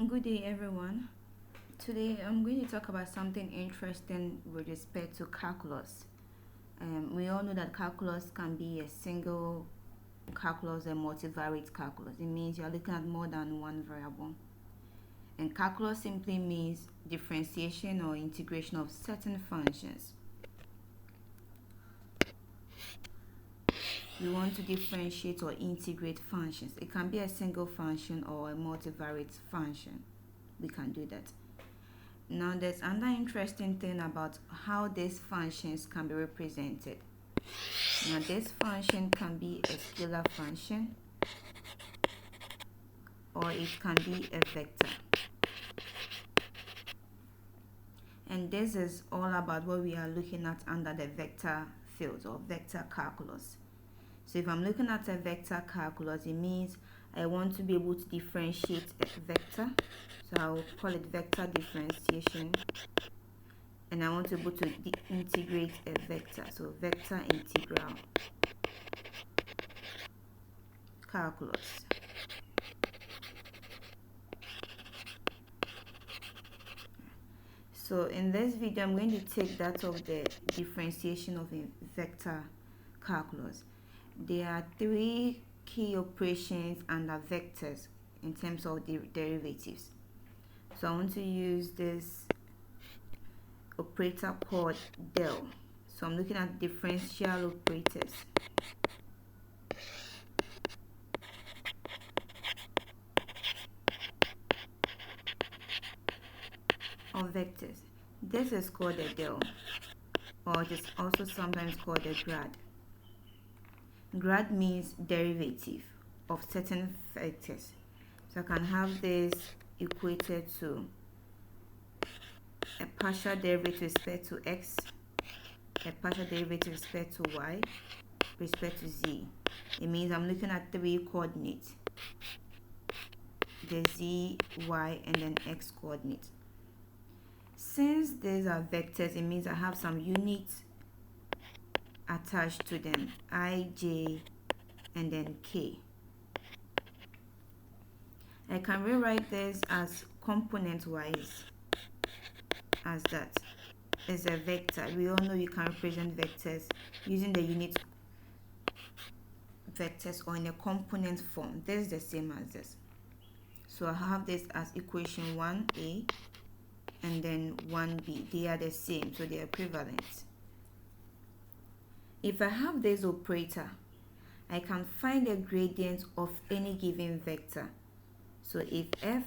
Good day, everyone. Today I'm going to talk about something interesting with respect to calculus. We all know that calculus can be a single calculus, a multivariate calculus. It means you're looking at more than one variable. And calculus simply means differentiation or integration of certain functions. We want to differentiate or integrate functions. It can be a single function or a multivariate function. We can do that. Now there's another interesting thing about how these functions can be represented. Now this function can be a scalar function or it can be a vector. And this is all about what we are looking at under the vector field or vector calculus. So if I'm looking at a vector calculus, it means I want to be able to differentiate a vector. So I'll call it vector differentiation. And I want to be able to integrate a vector. So vector integral calculus. So in this video, I'm going to take that of the differentiation of a vector calculus. There are three key operations under vectors in terms of the derivatives. So I want to use this operator called del. So I'm looking at differential operators. Of vectors. This is called a del, or it is also sometimes called a grad. Grad means derivative of certain vectors. So I can have this equated to a partial derivative with respect to x, a partial derivative with respect to y, with respect to z. It means I'm looking at three coordinates, the z, y, and then x coordinates. Since these are vectors, it means I have some units attached to them, I, j, and then k. I can rewrite this as component wise as that is a vector. We all know you can represent vectors using the unit vectors or in a component form. This is the same as this. So I have this as equation 1a and then 1b. They are the same, so they are equivalent. If I have this operator, I can find the gradient of any given vector. So if f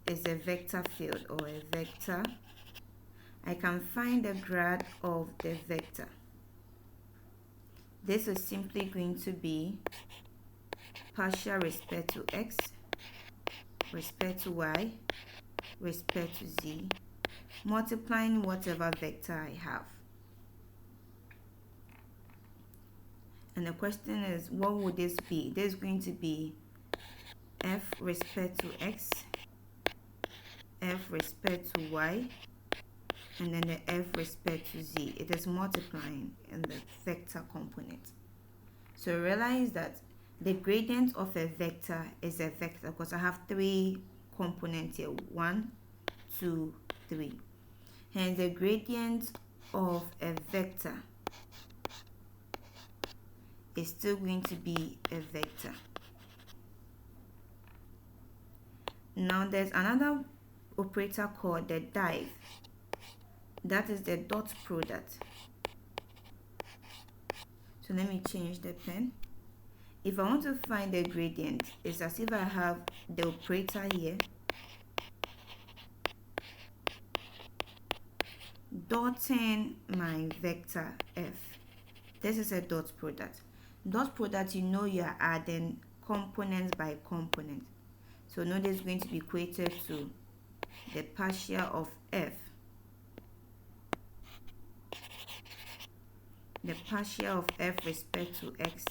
is a vector field or a vector, I can find the grad of the vector. This is simply going to be partial respect to x, respect to y, respect to z, multiplying whatever vector I have. And the question is, what would this be? This is going to be f respect to x, f respect to y, and then the f respect to z. It is multiplying in the vector component. So realize that the gradient of a vector is a vector because I have three components here, 1, 2, 3. Hence the gradient of a vector is still going to be a vector. Now there's another operator called the div. That is the dot product. So let me change the pen. If I want to find the gradient, it's as if I have the operator here, dotting my vector f. This is a dot product. Dot product, you know you are adding component by component. So now this is going to be equated to the partial of f, the partial of f respect to x,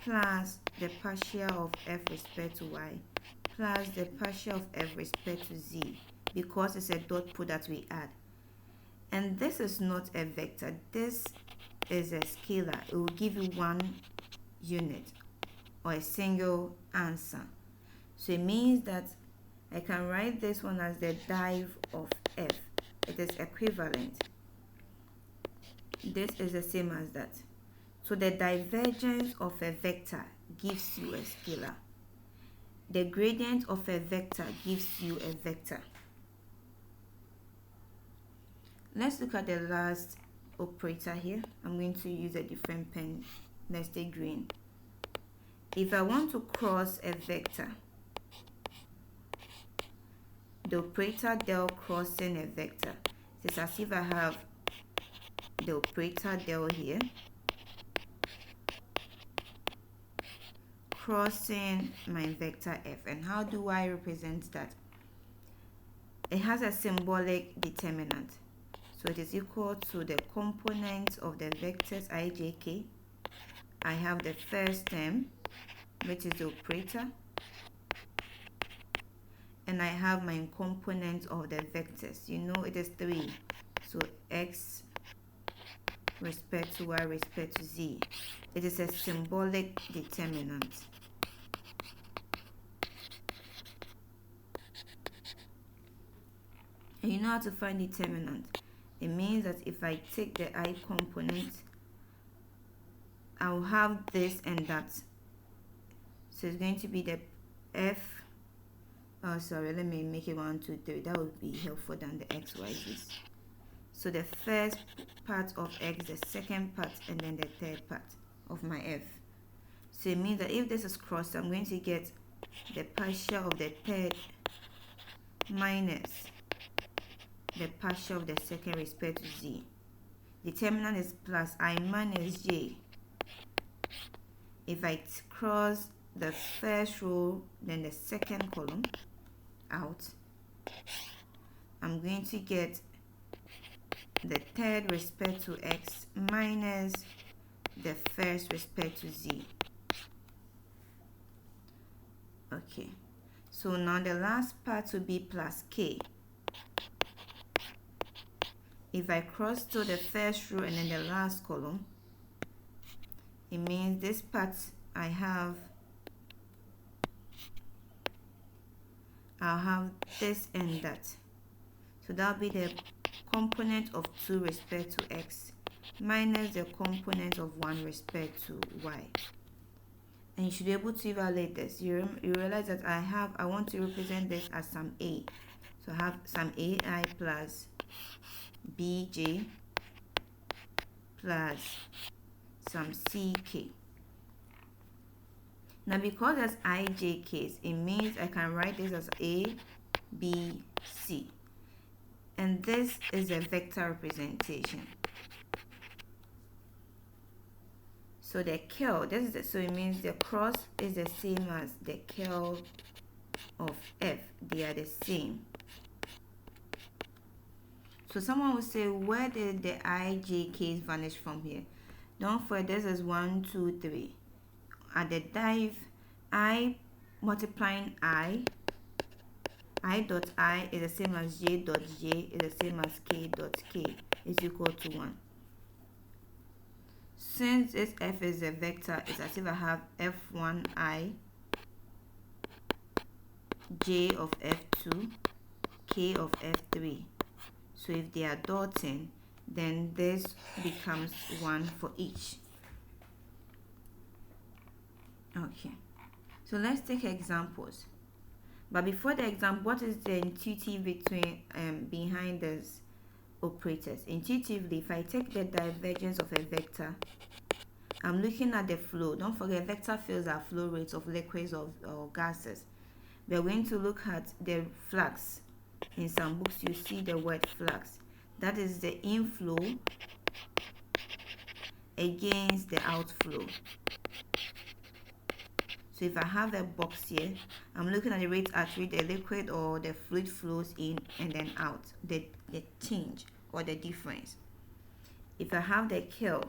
plus the partial of f respect to y, plus the partial of f respect to z, because it's a dot product we add. And this is not a vector, this is a scalar. It will give you one unit or a single answer. So it means that I can write this one as the div of f. It is equivalent. This is the same as that. So the divergence of a vector gives you a scalar. The gradient of a vector gives you a vector. Let's look at the last operator here. I'm going to use a different pen. Let's take green. If I want to cross a vector, the operator del crossing a vector, it's as if I have the operator del here crossing my vector f. And how do I represent that? It has a symbolic determinant. So it is equal to the components of the vectors I, j, k. I have the first term, which is the operator, and I have my component of the vectors. You know it is 3. So x respect to y respect to z. It is a symbolic determinant. And you know how to find determinant. It means that if I take the I component, I'll have this and that. So it's going to be the f. Oh, sorry, let me make it 1, 2, 3. That would be helpful than the x, y, z. So the first part of x, the second part, and then the third part of my f. So it means that if this is crossed, I'm going to get the partial of the third minus the partial of the second respect to z. Determinant is plus I minus j. If I cross the first row, then the second column out, I'm going to get the third respect to x minus the first respect to z. Okay, so now the last part will be plus k. If I cross to the first row and then the last column, it means this part I'll have this and that. So that'll be the component of 2 respect to x minus the component of 1 respect to y. And you should be able to evaluate this. You realize that I want to represent this as some a. So I have some ai plus bj plus some ck. Now because there's ijk's, it means I can write this as a, b, c. And this is a vector representation. So the curl, so it means the cross is the same as the curl of f. They are the same. So someone will say, where did the ijk's vanish from here? Don't forget, this is 1, 2, 3. At the div, I multiplying I dot I is the same as j dot j is the same as k dot k is equal to 1. Since this f is a vector, it's as if I have f1i, j of f2, k of f3. So if they are dotting, then this becomes 1 for each. Okay, so let's take examples. But before the example, what is the intuitive behind these operators? Intuitively, if I take the divergence of a vector, I'm looking at the flow. Don't forget, vector fields are flow rates of liquids or gases. We're going to look at the flux. In some books, you see the word flux. That is the inflow against the outflow. So if I have a box here, I'm looking at the rate at which the liquid or the fluid flows in and then out, the change or the difference. If I have the curl,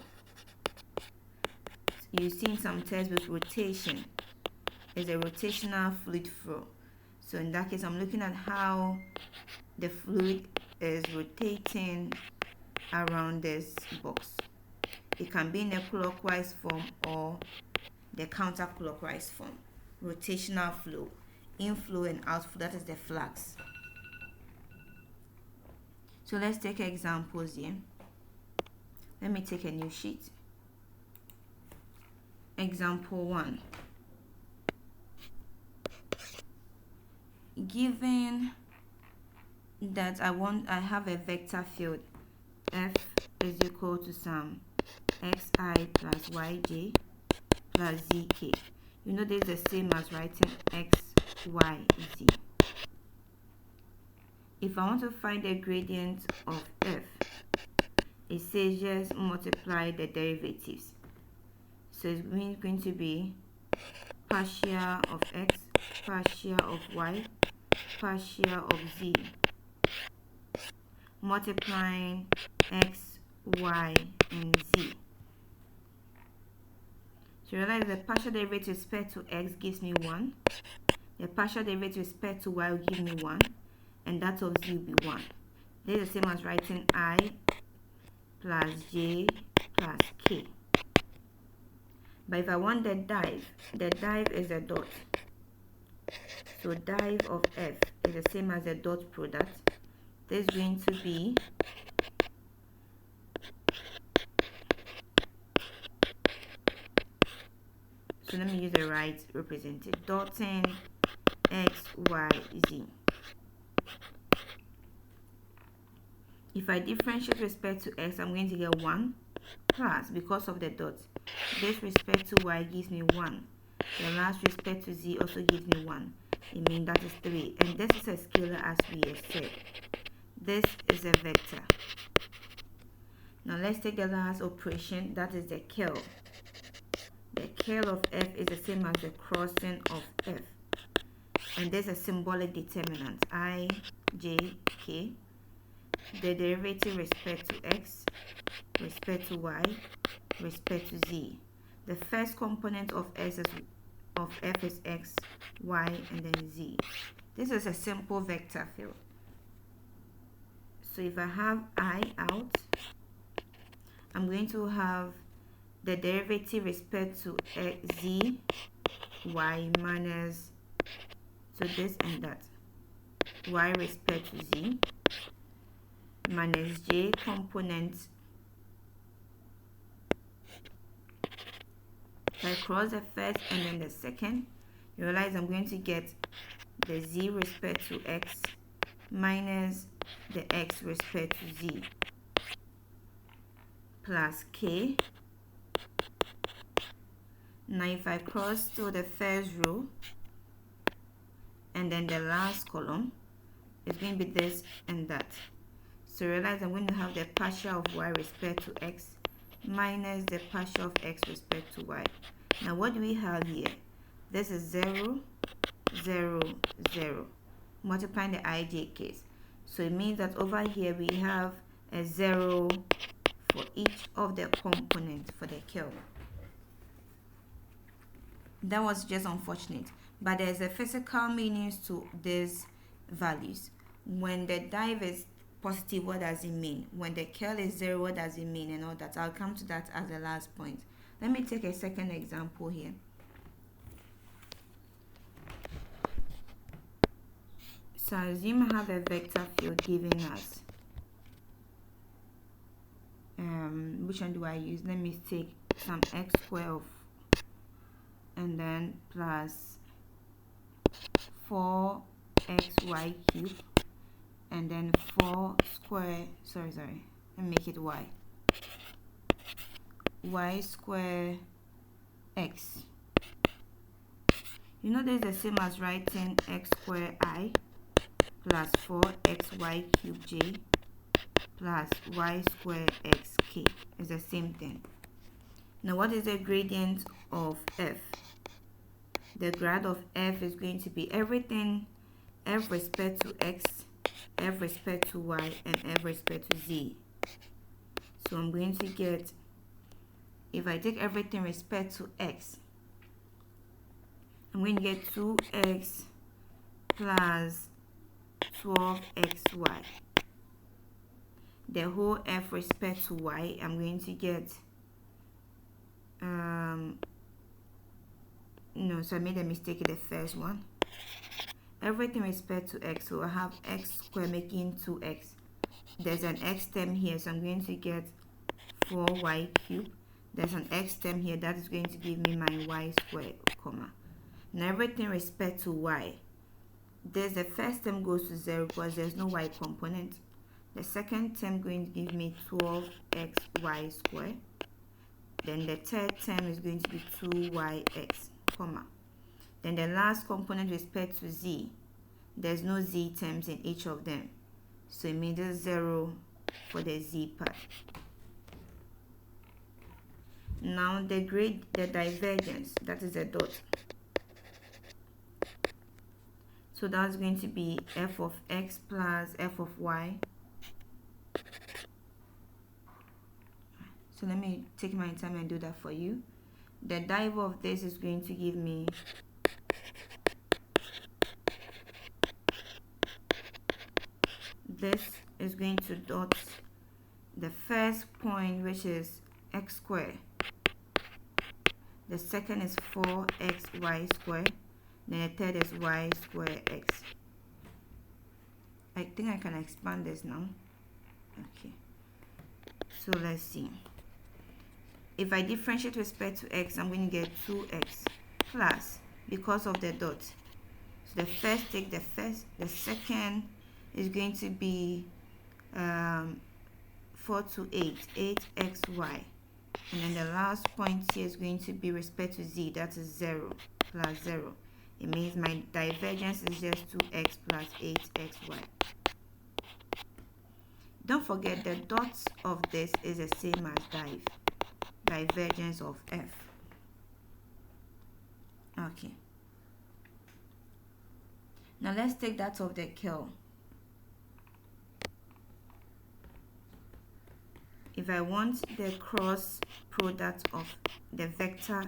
you see in some textbooks, rotation is a rotational fluid flow. So in that case, I'm looking at how the fluid is rotating around this box. It can be in a clockwise form or the counterclockwise form. Rotational flow. inflow and outflow, that is the flux. So let's take examples here. Let me take a new sheet. Example 1. Given that I have a vector field f is equal to some xi plus yj plus zk. You know this is the same as writing x, y, z. If I want to find the gradient of f, it says just multiply the derivatives. So it's going to be partial of x, partial of y, partial of z, multiplying x, y, and z. So realize the partial derivative with respect to x gives me 1. The partial derivative with respect to y will give me 1. And that of z will be 1. This is the same as writing I plus j plus k. But if I want the div is a dot. So div of f is the same as the dot product. This is going to be so let me use the right representative. Dotting x, y, z. If I differentiate respect to x, I'm going to get 1 plus, because of the dot, this respect to y gives me 1. The last respect to z also gives me 1. It means that is 3. And this is a scalar as we have said. This is a vector. Now let's take the last operation, that is the curl. The curl of f is the same as the crossing of f. And there's a symbolic determinant, I, j, k. The derivative respect to x, respect to y, respect to z. The first component of f is x, y, and then z. This is a simple vector field. So if I have I out, I'm going to have the derivative respect to x, z, y minus, so this and that, y respect to z, minus j component. So I cross the first and then the second. You realize I'm going to get the z respect to x minus the x respect to z plus k. Now if I cross to the first row and then the last column, it's going to be this and that. So realize I'm going to have the partial of y respect to x minus the partial of x respect to y. Now what do we have here? This is 0, 0, 0, multiplying the ij case. So it means that over here we have a 0 for each of the components for the curl. That was just unfortunate, but there's a physical meaning to these values. When the div is positive, what does it mean? When the curl is 0, what does it mean, and all that? I'll come to that as the last point. Let me take a second example here. So assume I have a vector field giving us which one do I use? Let me take some x squared and then plus 4xy cubed and then 4 square, let me make it y square x. You know this is the same as writing x square I plus 4xy cubed j plus y square xk. It's the same thing. Now what is the gradient of f? The grad of f is going to be everything f respect to x, f respect to y, and f respect to z. So I'm going to get, if I take everything respect to x, I'm going to get 2x plus 12xy. The whole f respect to y, I'm going to get no, so I made a mistake in the first one. everything with respect to x. So I have x squared making 2x. There's an x term here, so I'm going to get 4y cubed. There's an x term here that is going to give me my y squared, comma. Now everything with respect to y. There's the first term goes to 0 because there's no y component. The second term going to give me 12xy squared. Then the third term is going to be 2yx, comma. Then the last component with respect to z, there's no z terms in each of them. So it means there's 0 for the z part. Now the divergence, that is a dot. So that's going to be f of x plus f of y. So let me take my time and do that for you. The div of this is going to give me this is going to dot the first point, which is x squared. The second is 4xy squared. Then the third is y squared x. I think I can expand this now. Okay. So let's see. If I differentiate with respect to x, I'm going to get 2x plus, because of the dot. So the first take the first, the second is going to be 4 to 8, 8xy. And then the last point here is going to be respect to z, that is 0 plus 0. It means my divergence is just 2x plus 8xy. Don't forget the dots of this is the same as divergence of f. Okay. Now let's take that of the curl. If I want the cross product of the vector,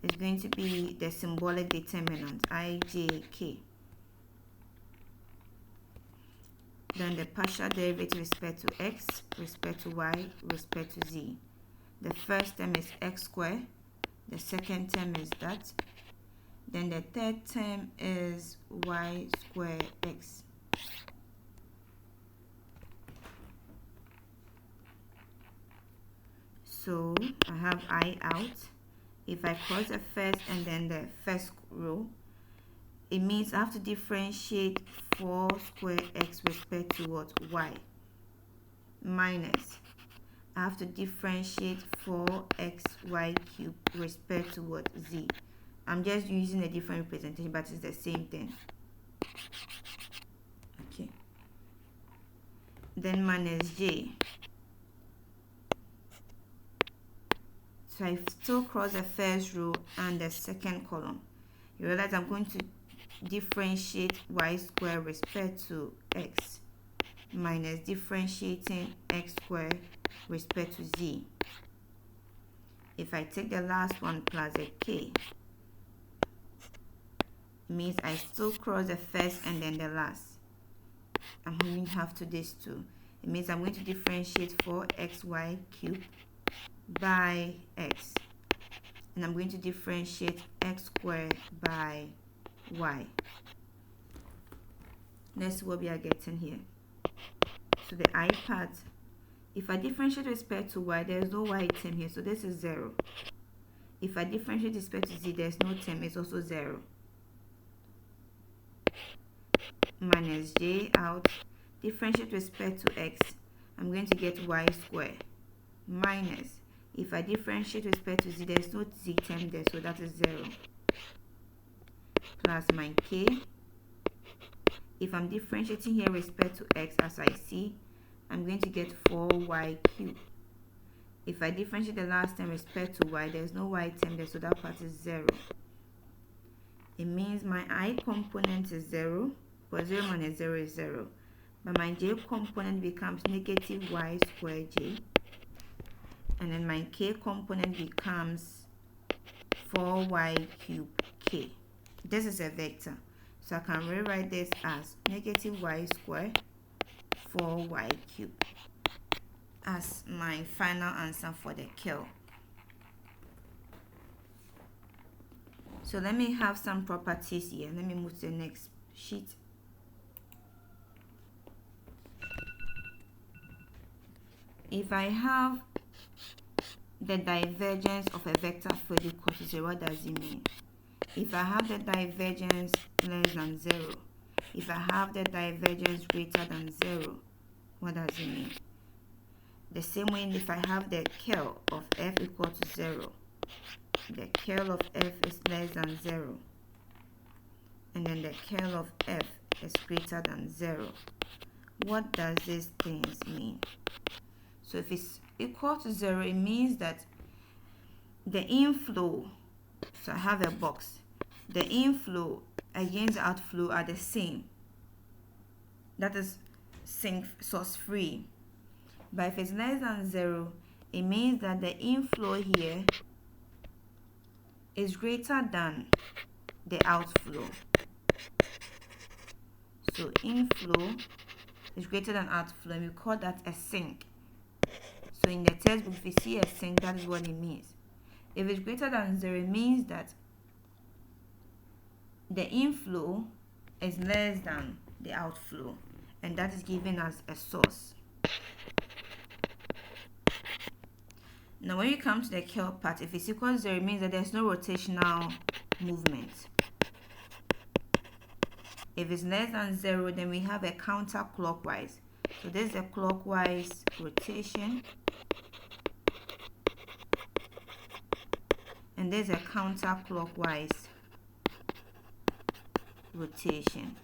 it's going to be the symbolic determinant, ijk. Then the partial derivative with respect to x, respect to y, respect to z. The first term is x squared. The second term is that. Then the third term is y squared x. So I have I out. If I cross the first and then the first row, it means I have to differentiate 4 squared x with respect to what? Y. Minus, I have to differentiate 4xy cubed with respect to what? Z. I'm just using a different representation, but it's the same thing. Okay. Then minus j. So I still cross the first row and the second column. You realize I'm going to differentiate y squared with respect to x minus differentiating x squared with respect to z. If I take the last one plus a k, it means I still cross the first and then the last. I'm going to have to this too. It means I'm going to differentiate 4xy cubed by x, and I'm going to differentiate x squared by y. Let's see what we are getting here. So the I part, if I differentiate with respect to y, there is no y term here, so this is 0. If I differentiate with respect to z, there is no term, it's also 0. Minus j out, differentiate with respect to x, I'm going to get y squared. Minus, if I differentiate with respect to z, there is no z term there, so that is 0. Plus my k. If I'm differentiating here with respect to x, as I see, I'm going to get 4y cubed. If I differentiate the last term with respect to y, there is no y term there, so that part is 0. It means my I component is 0, because 0 minus 0 is 0. But my j component becomes negative y squared j. And then my k component becomes 4y cubed k. This is a vector. So I can rewrite this as negative y squared 4y cubed as my final answer for the curl. So let me have some properties here. Let me move to the next sheet. If I have the divergence of a vector field equal to 0, what does it mean? If I have the divergence less than 0, if I have the divergence greater than 0, what does it mean? The same way, if I have the curl of f equal to 0, the curl of f is less than 0, and then the curl of f is greater than 0, what does these things mean? So if it's equal to 0, it means that the inflow, so I have a box, the inflow against the outflow are the same. That is sink source free. But if it's less than 0, it means that the inflow here is greater than the outflow. So inflow is greater than outflow, and we call that a sink. So in the textbook, if you see a sink, that is what it means. If it's greater than 0, it means that the inflow is less than the outflow, and that is given as a source. Now when you come to the curl part, if it's equal to 0, it means that there's no rotational movement. If it's less than 0, then we have a counterclockwise. So this is a clockwise rotation, and there's a counterclockwise rotation.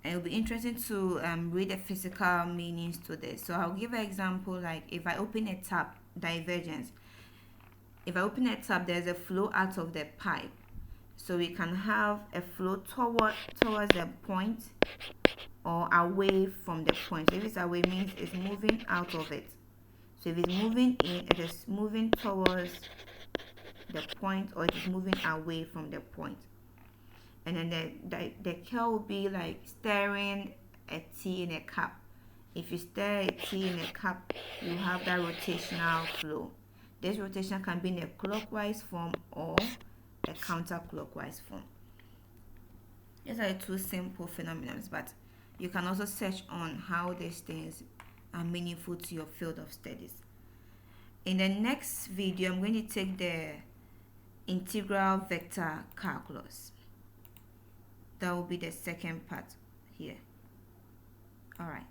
And it'll be interesting to read the physical meanings to this. So I'll give an example, like if I open a tap, divergence. If I open a tap, there's a flow out of the pipe. So we can have a flow towards the point or away from the point. So if it's away, means it's moving out of it. So if it's moving in, it is moving towards the point, or it is moving away from the point. And then the curl will be like stirring a tea in a cup. If you stir a tea in a cup, you have that rotational flow. This rotation can be in a clockwise form or a counterclockwise form. These are the two simple phenomena, but you can also search on how these things are meaningful to your field of studies. In the next video, I'm going to take the integral vector calculus. That will be the second part here. All right.